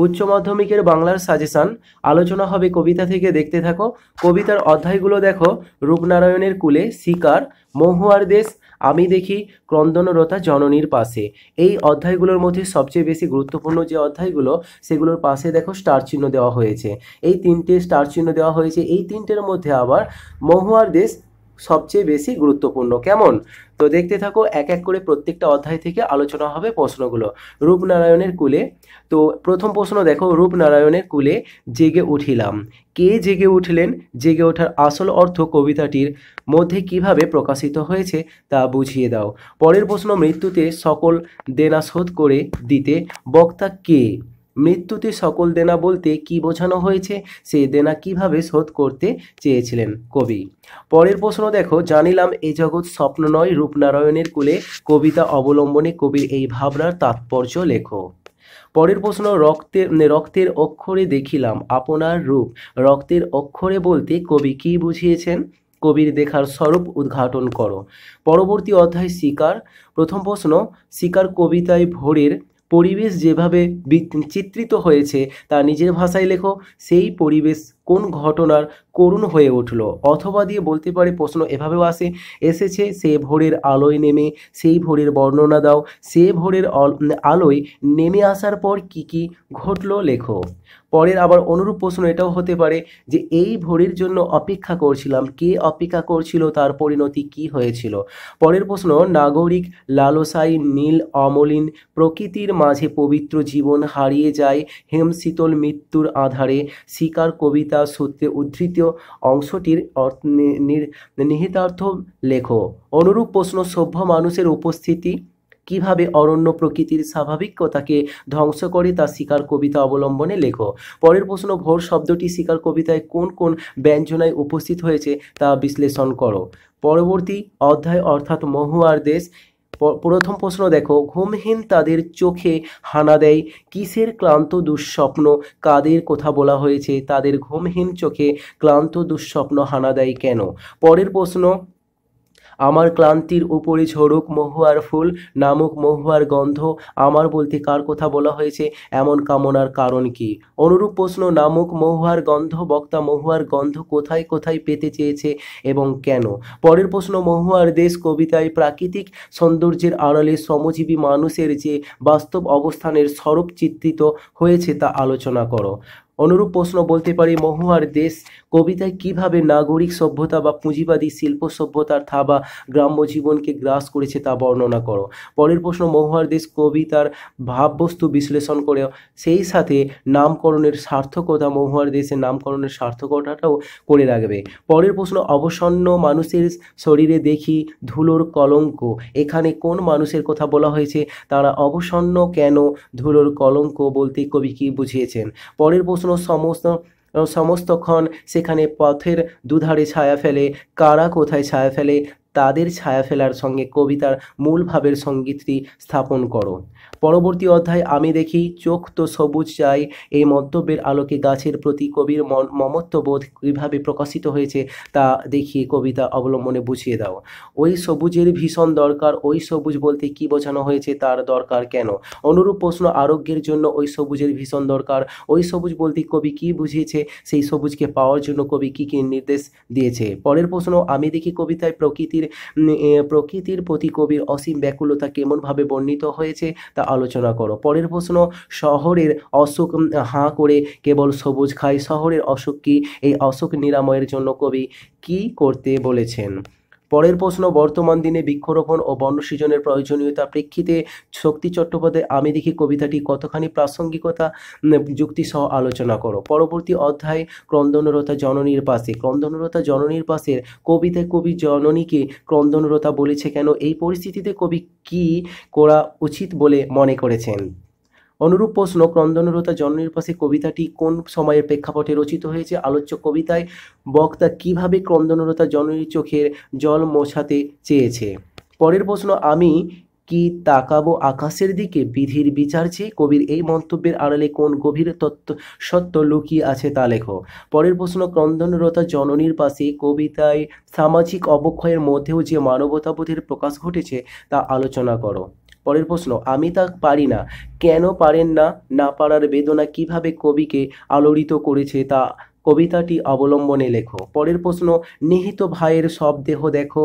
উচ্চ মাধ্যমিকের বাংলার সাজেশন আলোচনা হবে কবিতা থেকে, দেখতে থাকো। কবিতার অধ্যায়গুলো দেখো। রূপনারায়ণের কুলে, শিকার, মহুয়ার দেশ, আমি দেখি, ক্রন্দনরতা জননীর পাশে। এই অধ্যায়গুলোর মধ্যে সবচেয়ে বেশি গুরুত্বপূর্ণ যে অধ্যায়গুলো, সেগুলোর পাশে দেখো স্টার চিহ্ন দেওয়া হয়েছে। এই তিনটে স্টার চিহ্ন দেওয়া হয়েছে। এই তিনটের মধ্যে আবার মহুয়ার দেশ সবচেয়ে বেশি গুরুত্বপূর্ণ। কেমন? তো দেখতে থাকো, এক এক করে প্রত্যেকটা অধ্যায় থেকে আলোচনা হবে প্রশ্নগুলো। রূপনারায়ণের কুলে, তো প্রথম প্রশ্ন দেখো, রূপনারায়ণের কুলে জেগে উঠিলাম। কে জেগে উঠলেন? জেগে ওঠার আসল অর্থ কবিতাটির মধ্যে কিভাবে প্রকাশিত হয়েছে তা বুঝিয়ে দাও। পরের প্রশ্ন, মৃত্যুতে সকল দেনা শোধ করে দিতে বক্তা কে? মৃত্যুতে সকল দেনা বলতে কি বোঝানো হয়েছে? সে দেনা কিভাবে শোধ করতে চেয়েছিলেন কবি? পরের প্রশ্ন দেখো, জানিলাম এ জগৎ স্বপ্ন নয়, রূপনারায়ণের কুলে কবিতা অবলম্বনে কবির এই ভাবনার তাৎপর্য লেখো। পরের প্রশ্ন, রক্তের অক্ষরে দেখিলাম আপনার রূপ। রক্তের অক্ষরে বলতে কবি কি বুঝিয়েছেন? কবির দেখার স্বরূপ উদ্ঘাটন করো। পরবর্তী অধ্যায় শিকার। প্রথম প্রশ্ন, শিকার কবিতায় ভোরের পরিবেশ যেভাবে চিত্রিত হয়েছে তা নিজের ভাষায় লেখো। সেই পরিবেশ কোন ঘটনার করুণ হয়ে উঠল? অথবা দিয়ে বলতে পারে প্রশ্ন এভাবেও এসেছে সে ভোরের আলোয় নেমে, সেই ভোরের বর্ণনা দাও। সে ভোরের আলোয় নেমে আসার পর কি কি ঘটলো লেখো। পরের আবার অনুরূপ প্রশ্ন এটাও হতে পারে যে এই ভোরের জন্য অপেক্ষা করছিলাম, কে অপেক্ষা করছিল, তার পরিণতি কি হয়েছিল? পরের প্রশ্ন, নাগরিক লালসাই নীল অমলিন প্রকৃতির মাঝে পবিত্র জীবন হারিয়ে যায় হেমশীতল মৃত্যুর আধারে। শিকার কবিতা সূত্রে উদ্ধৃত অংশটির নিহিতার্থ লেখো। অনুরূপ প্রশ্ন, সভ্য মানুষের উপস্থিতি কিভাবে অরণ্য প্রকৃতির স্বাভাবিকতাকে ধ্বংস করে তা শিকার কবিতা অবলম্বনে লেখো। পরের প্রশ্ন, ভোর শব্দটি শিকার কবিতায় কোন কোন ব্যঞ্জনায় উপস্থিত হয়েছে তা বিশ্লেষণ করো। পরবর্তী অধ্যায় অর্থাৎ মহুয়ার দেশ। প্রথম প্রশ্ন দেখো, ঘুমহীন তাদের চোখে হানা দেয় কিসের ক্লান্ত দুঃস্বপ্ন? কাদের কথা বলা হয়েছে? তাদের ঘুমহীন চোখে ক্লান্ত দুঃস্বপ্ন হানা দেয় কেন? পরের প্রশ্ন, আমার ক্লান্তির উপরে ঝরুক মহুয়ার ফুল নামক মহুয়ার গন্ধ। আমার বলতে কার কথা বলা হয়েছে? এমন কামনার কারণ কি? অনুরূপ প্রশ্ন, নামক মহুয়ার গন্ধ, বক্তা মহুয়ার গন্ধ কোথায় কোথায় পেতে চেয়েছে এবং কেন? পরের প্রশ্ন, মহুয়ার দেশ কবিতায় প্রাকৃতিক সৌন্দর্যের আড়ালে শ্রমজীবী মানুষের যে বাস্তব অবস্থানের স্বরূপ চিত্রিত হয়েছে তা আলোচনা করো। অনুরূপ প্রশ্ন বলতে পারি, মহুয়ার দেশ কবিতায় কিভাবে নাগরিক সভ্যতা বা পুঁজিবাদী শিল্প সভ্যতার থাবা গ্রাম্য জীবনকে গ্রাস করেছে তা বর্ণনা করো। পরের প্রশ্ন, মহুয়ার দেশ কবিতার ভাববস্তু বিশ্লেষণ করে সেই সাথে নামকরণের সার্থকতা, মহুয়ার দেশের নামকরণের সার্থকতাটাও করে রাখবে। পরের প্রশ্ন, অবসন্ন মানুষের শরীরে দেখি ধুলোর কলঙ্ক। এখানে কোন মানুষের কথা বলা হয়েছে? তারা অবসন্ন কেন? ধুলোর কলঙ্ক বলতে কবি কি বুঝিয়েছেন? পরের প্রশ্ন, সমস্তক্ষণ সেখানে পথের দুধারে ছায়া ফেলে, কারা কোথায় ছায়া ফেলে? তাদের ছায়া ফেলার সঙ্গে কবিতার মূল ভাবের সঙ্গীতটি স্থাপন করো। পরবর্তী অধ্যায় আমি দেখি, চোখ তো সবুজ চাই। এই মন্তব্যের আলোকে গাছের প্রতি কবির মমত্ববোধ কীভাবে প্রকাশিত হয়েছে তা দেখিয়ে কবিতা অবলম্বনে বুঝিয়ে দাও। ওই সবুজের ভীষণ দরকার। ওই সবুজ বলতে কি বোঝানো হয়েছে? তার দরকার কেন? অনুরূপ প্রশ্ন, আরোগ্যের জন্য ওই সবুজের ভীষণ দরকার। ওই সবুজ বলতে কবি কি বুঝিয়েছে? সেই সবুজকে পাওয়ার জন্য কবি কি কি নির্দেশ দিয়েছে? পরের প্রশ্ন, আমি দেখি কবিতায় প্রকৃতির প্রতি কবির অসীম ব্যাকুলতা কেমনভাবে বর্ণিত হয়েছে তা আলোচনা করো। পরের প্রশ্ন, শহরের অসুখ হাঁ করে কেবল সবুজ খায়। শহরের অসুখ কি? এই অসুখ নিরাময়ের জন্য কবি কি করতে বলেছেন? পরের প্রশ্ন, বর্তমান দিনে বৃক্ষরোপণ ও বনসৃজনের প্রয়োজনীয়তা প্রেক্ষিতে শক্তি চট্টোপাধ্যায় আমি দেখি কবিতাটি কতখানি প্রাসঙ্গিকতা যুক্তি সহ আলোচনা করো। পরবর্তী অধ্যায় ক্রন্দনরতা জননীর পাশে। ক্রন্দনরতা জননীর পাশের কবিতায় কবি জননীকে ক্রন্দনরতা বলেছে কেন? এই পরিস্থিতিতে কবি কি করা উচিত বলে মনে করেছেন? অনুরূপ প্রশ্ন, ক্রন্দনরতা জননীর পাশে কবিতাটি কোন সময়ের প্রেক্ষাপটে রচিত হয়েছে? আলোচ্য কবিতায় বক্তা কিভাবে ক্রন্দনরতা জননীর চোখের জল মোছাতে চেয়েছে? পরের প্রশ্ন, আমি কি তাকাবো আকাশের দিকে বিধির বিচার চেয়ে? কবির এই মন্তব্যের আড়ালে কোন গভীর সত্য লুকিয়ে আছে তা লেখো। পরের প্রশ্ন, ক্রন্দনরতা জননীর পাশে কবিতায় সামাজিক অবক্ষয়ের মধ্যেও যে মানবতাবোধের প্রকাশ ঘটেছে তা আলোচনা করো। পরের প্রশ্ন, আমি তা পারি না, কেন পারেন না, না পারার বেদনা কিভাবে কবিকে আলোড়িত করেছে তা কবিতাটি অবলম্বনে লেখো। পরের প্রশ্ন, নিহিত ভাইয়ের সব দেহ দেখো,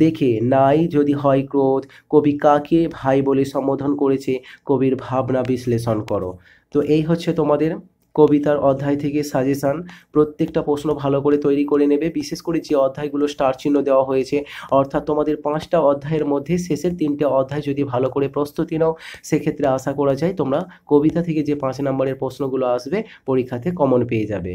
দেখে নাই যদি হয় ক্রোধ, কবি কাকে ভাই বলে সম্বোধন করেছে, কবির ভাবনা বিশ্লেষণ করো। তো এই হচ্ছে তোমাদের কবিতার অধ্যায় থেকে সাজেশান। প্রত্যেকটা প্রশ্ন ভালো করে তৈরি করে নেবে, বিশেষ করে যে অধ্যায়গুলো স্টার চিহ্ন দেওয়া হয়েছে, অর্থাৎ তোমাদের 5টা অধ্যায়ের মধ্যে শেষের 3টে অধ্যায় যদি ভালো করে প্রস্তুতি নাও, সেক্ষেত্রে আশা করা যায় তোমরা কবিতা থেকে যে 5 নম্বরের প্রশ্নগুলো আসবে পরীক্ষাতে কমন পেয়ে যাবে।